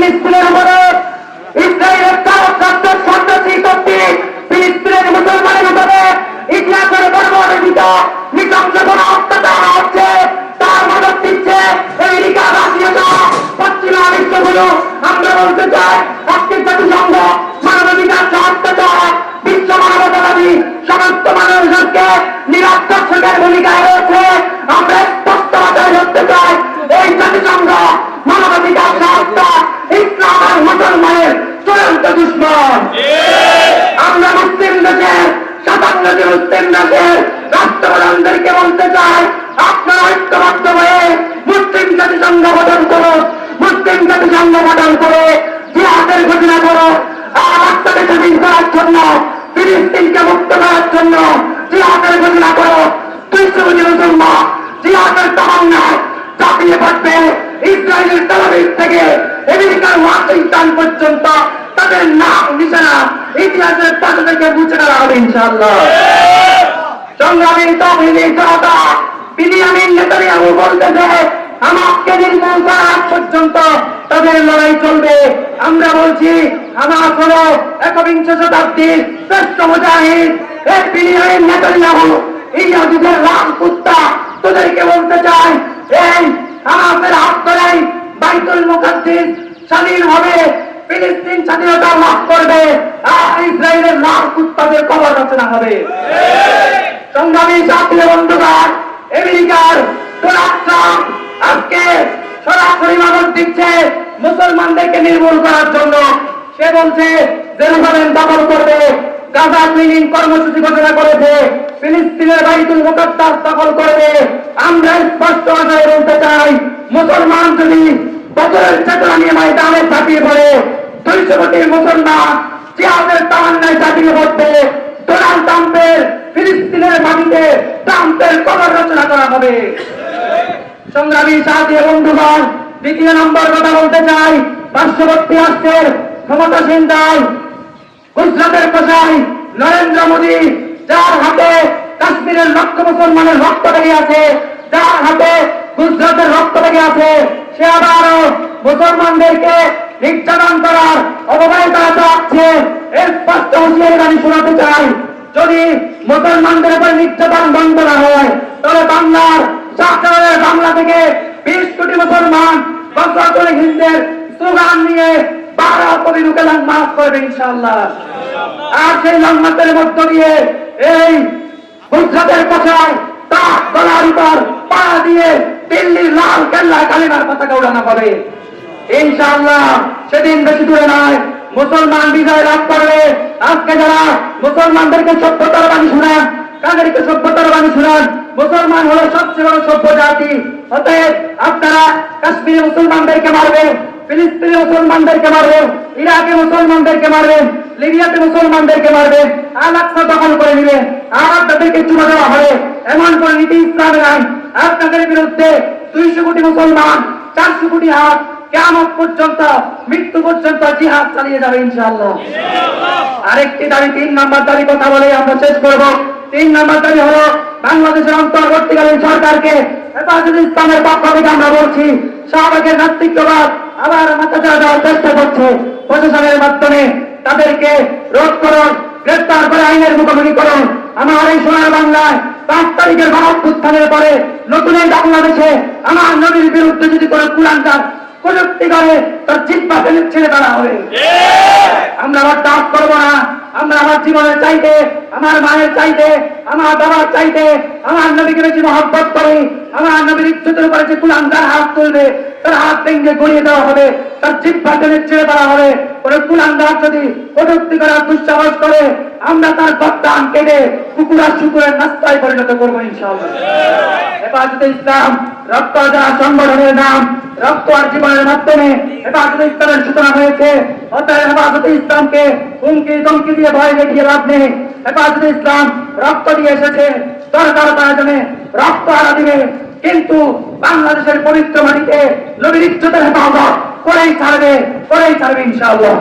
ফিলিস্তিনের উপরে ইসরায়েলের সন্ত্রাসী কর্তৃক ফিলিস্তিনের মুসলমানের উপরে ইতিহাসের বর্বরিত নৃশংস কোন অত্যাচার হচ্ছে তার মদত দিচ্ছে আমেরিকা, রাশিয়া সহ পশ্চিমা বিশ্বগুলো। আমরা বলতে চাই আজকের জাতিসংঘ মানবাধিকার অত্যাচার বিশ্ব মানবতাবাদী সমস্ত মানুষকে নিরক্ষরের ভূমিকায় রয়েছে। আমরা স্পষ্ট ভাষায় বলতে চাই এই জাতিসংঘ মানবাধিকার সংস্থা ইসলাম আর মুসলমানের চূড়ান্ত দুশ্মন। আমরা মুসলিম দেশের 57টি মুসলিম দেশের রাষ্ট্রপ্রধানদেরকে বলতে চাই আপনারা ঐক্যবদ্ধ হয়ে মুসলিম জাতিসংঘ গঠন করো, মুসলিম জাতিসংঘ গঠন করে জিহাদের ঘোষণা করো। আর বাচ্চাদের স্বাধীন করার জন্য, ফিলিস্তিনকে মুক্ত করার জন্য জিহাদের ঘোষণা করো। 200 কোটি মুসলমান জিহাদের তামান্নায় চাপিয়ে পড়বে। ইসরায়েলের তেল-আবিব থেকে আমেরিকার ওয়াশিংটন পর্যন্ত তাদের নাম নিশানা ইতিহাসের পাশে থেকে মুছে ফেলা হবে ইনশাআল্লাহ। সংগ্রামী তাওহীদি জনতা, বিনিয়ামিন নেতানিয়াহু বলতেছে হামাসকে নির্মূল করা পর্যন্ত তাদের লড়াই চলবে। আমরা বলছি হামাস হলো একবিংশ শতাব্দীর শ্রেষ্ঠ মুজাহিদ। এই বিনিয়ামিন নেতানিয়াহু ইহুদিদের রাম কুত্তা, তোদেরকে বলতে চাই এই হামাসের হাত ধরেই বাইতুল মুকাদ্দাস স্বাধীন হবে, ফিলিস্তিন স্বাধীনতা লাভ করবে, আর ইসরায়েলের লাল কুত্তাদের কবর রচনা হবে। সংগ্রামী সাথী বন্ধুগণ, আমেরিকার ডোনাল্ড ট্রাম্প আজকে সরাসরি মদত দিচ্ছে মুসলমানদেরকে নির্মূল করার জন্য। সে বলছে জেরুজালেম দখল করবে, গাজা ক্লিনিং কর্মসূচি ঘোষণা করেছে, ফিলিস্তিনের বাইতুল মুকাদ্দাস দখল করবে। আমরা স্পষ্ট ভাষায় বলতে চাই মুসলমান যদি বছরের চেতনা নিয়ে ময়দানে ঝাঁপিয়ে পড়ে, 200 কোটি মুসলমান জিহাদের তামান্নায় ঝাঁপিয়ে পড়বে, ডোনাল্ড ট্রাম্পের ফিলিস্তিনের মাটিতে ট্রাম্পের কবর রচনা করা হবে। সংগ্রামী সাথী বন্ধুগণ, দ্বিতীয় নম্বর কথা বলতে চাই পার্শ্ববর্তী রাষ্ট্রের ক্ষমতাসীন দল গুজরাটের কসাই নরেন্দ্র মোদী, যার হাতে কাশ্মীরের লক্ষ মুসলমানের রক্ত লেগে আছে, যার হাতে গুজরাটের রক্ত লেগে আছে, সে আবারও মুসলমানদেরকে নির্যাতন করার অবহেলা চাচ্ছে। এর স্পষ্ট হুঁশিয়ারি আমি শোনাতে চাই, যদি মুসলমানদের উপর নির্যাতন বন্ধ না হয় তাহলে বাংলা থেকে 20 কোটি মুসলমান বছর হিন্দের স্লোগান নিয়ে 12 কোটি লোকে লং মার্চ করবে ইনশাআল্লাহ। আর সেই লং মার্চের মধ্য দিয়ে এই গুজরাটের কসাই তার গলার উপর পা দিয়ে দিল্লির লাল কেল্লায় কালিমার পতাকা উড়ানো হবে ইনশাআল্লাহ। সেদিন বেশি দূরে নয়, মুসলমান বিজয় লাভ করবে। আজকে যারা মুসলমানদেরকে সভ্যতার বাণী শোনান, কাদেরকে সভ্যতার বাণী শোনান, মুসলমান হলো সবচেয়ে বড় সভ্য জাতি। অতএব আপনারা কাশ্মীরে মুসলমানদেরকে মারবেন, ফিলিস্তিনে মুসলমানদেরকে মারবেন, ইরাকে মুসলমানদেরকে মারবেন, লিবিয়াতে মুসলমানদেরকে মারবেন, আল আকসা দখল করে নেবেন, আর আপনাদেরকে চুমা দেওয়া হবে, এমন কোন নীতি ইসলামে নাই। আপনাদের বিরুদ্ধে 200 কোটি মুসলমান, 400 কোটি হাত কিয়ামত পর্যন্ত, মৃত্যু পর্যন্ত জিহাদ চালিয়ে যাবে ইনশাআল্লাহ। আরেকটি দাবি, 3 নম্বর দাবি কথা বলে আমরা শেষ করব। 3 নম্বর দাবি হলো বাংলাদেশের অন্তর্বর্তীকালীন সরকারকে হেফাজতে ইসলামের পক্ষ থেকে আমরা বলছি, শাহবাগের নাস্তিকবাদ আবার মাথাচাড়া দেওয়ার চেষ্টা করছে। প্রশাসনের মাধ্যমে তাদেরকে রোধ করুন, গ্রেফতার করে আইনের মুখোমুখি করুন। আমার এই সোনার বাংলায় 5 তারিখের গণঅভ্যুত্থানের পরে নতুন এই বাংলাদেশে আমার নবীর বিরুদ্ধে যদি কোনো কুলাঙ্গার প্রযুক্তি করে তার জিহ্বা ছেড়ে দেওয়া হবে। আমরা বরদাস্ত করবো না। আমরা আমার জীবনের চাইতে, আমার মায়ের চাইতে, আমার বাবার চাইতে আমার নবীকে বেশি মহব্বত করি। আমার নবীর ইজ্জতের উপরে যে কুলাঙ্গার হাত তুলবে তার হাত ভেঙে গড়িয়ে দেওয়া হবে, তার জিহ্বা ছেড়ে দেওয়া হবে। কোন কুলাঙ্গার যদি প্রযুক্তি করার দুঃসাহস করে আমরা তার গর্দান কেটে কুকুর আর শুকুরের নাস্তায় পরিণত করবো ইনশাআল্লাহ। হেফাজতে ইসলাম রক্ত দেওয়া সংগঠনের নাম, রক্ত আর জীবনের মাধ্যমে হেফাজতে ইসলামের সূচনা হয়েছে। অতএব হেফাজতে ইসলামকে হুমকি ধমকি দিয়ে ভয় দেখিয়ে লাভ নেই। হেফাজতে ইসলাম রক্ত দিয়ে এসেছে, দরকার প্রয়োজনে রক্ত আরা দিবে, কিন্তু বাংলাদেশের পবিত্র মাটিতে নবীর ইজ্জতের হেফাজত করেই ছাড়বে ইনশাআল্লাহ।